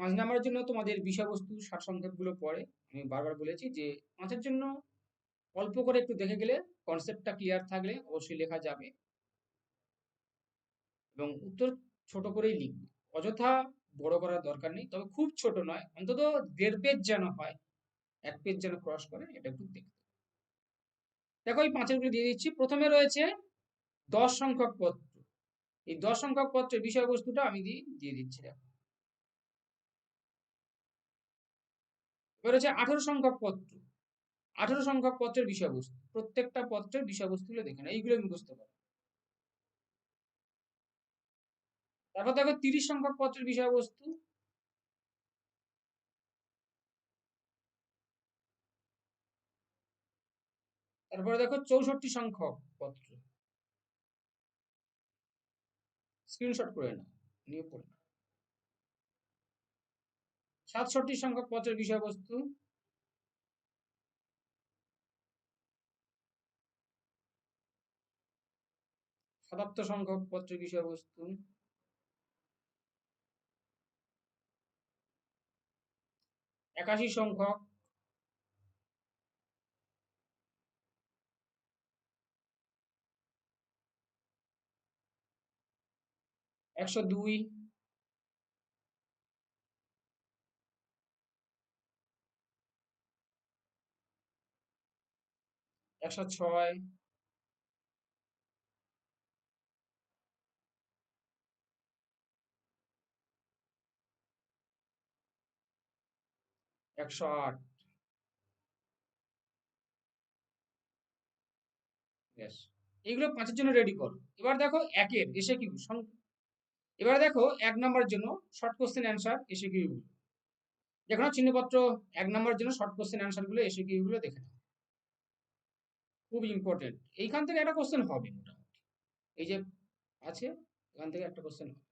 5 নাম্বারের জন্য তোমাদের বিষয়বস্তু সারসংক্ষেপগুলো পড়ে। আমি বারবার বলেছি যে 5 এর জন্য অল্প করে একটু দেখে গেলে কনসেপ্টটা ক্লিয়ার থাকলে অবশ্যই লেখা যাবে এবং উত্তর ছোট করেই লিখবে। অযথা বড় করার দরকার নেই, তবে খুব ছোট নয়, অন্তত 1.5 পেজ যেন হয়, 1 পেজ যেন ক্রস করে, এটা একটু দেখতে। দেখো এই 5 গুলো দিয়ে দিচ্ছি। প্রথমে রয়েছে 10 সংখ্যক পত্র। এই 10 সংখ্যক পত্রের বিষয়বস্তুটা আমি দিয়ে দিচ্ছি। দেখো এবার হচ্ছে 18 সংখ্যক পত্র। 18 সংখ্যক পত্রের বিষয়বস্তু, প্রত্যেকটা পত্রের বিষয়বস্তুগুলো দেখে না, এইগুলো মুখস্থ করো। তারপর দেখো 30 সংখ্যক পত্রের বিষয়বস্তু। তারপরে দেখো 64 সংখ্যক পত্র, স্ক্রিনশট করে নাও, নিয়ে পড়ে নাও। 67 সংখ্যক পত্রের বিষয়বস্তু। 77 সংখ্যক পত্রের বিষয়বস্তু। 81 সংখ্যক। 102। 106। 108। ব্যাস, এইগুলো 5 এর জন্য রেডি করো। এবার দেখো একের এসে কি, এবার দেখো 1 নম্বরের জন্য শর্ট কোশ্চেন অ্যান্সার এসে কি, দেখো না চিহ্নপত্র 1 নম্বরের জন্য শর্ট কোশ্চেন অ্যান্সার গুলো এসে কি গুলো দেখে নাও, খুব ইম্পর্টেন্ট। এইখান থেকে একটা কোশ্চেন হবে মোটামুটি, এই যে আছে, এখান থেকে একটা কোশ্চেন হবে।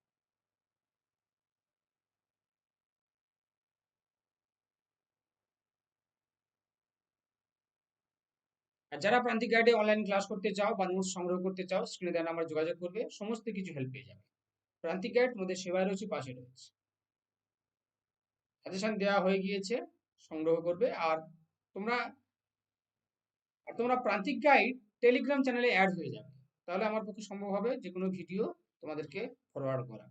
আর যারা প্রান্তিক গাইডে অনলাইন ক্লাস করতে চাও বা নোটস সংগ্রহ করতে চাও, স্ক্রিনে দেওয়া নাম্বার যোগাযোগ করবে, সমস্ত কিছু হেল্প পেয়ে যাবে। প্রান্তিক গাইড তোমাদের সেবায় রয়েছে, পাশে রয়েছে। সাজেশন দেওয়া হয়ে গিয়েছে, সংগ্রহ করবে। তোমরা তোমরা প্রান্তিক গাইড টেলিগ্রাম চ্যানেলে অ্যাড হয়ে যাবে, তাহলে আমার পক্ষে সম্ভব হবে যে কোনো ভিডিও তোমাদেরকে ফরওয়ার্ড করা।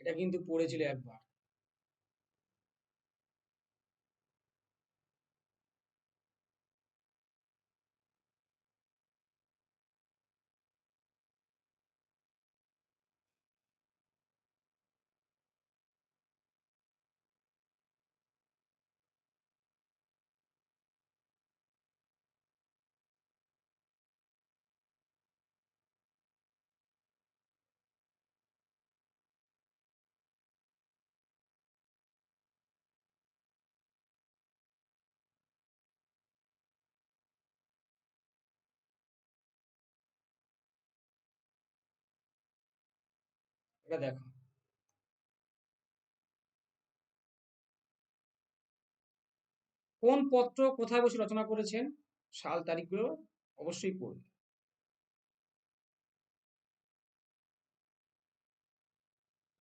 এটা কিন্তু পড়েছিলে একবার। এটা দেখো, কোন পত্র কোথায় বসে রচনা করেছেন, সাল তারিখগুলো অবশ্যই পড়বে।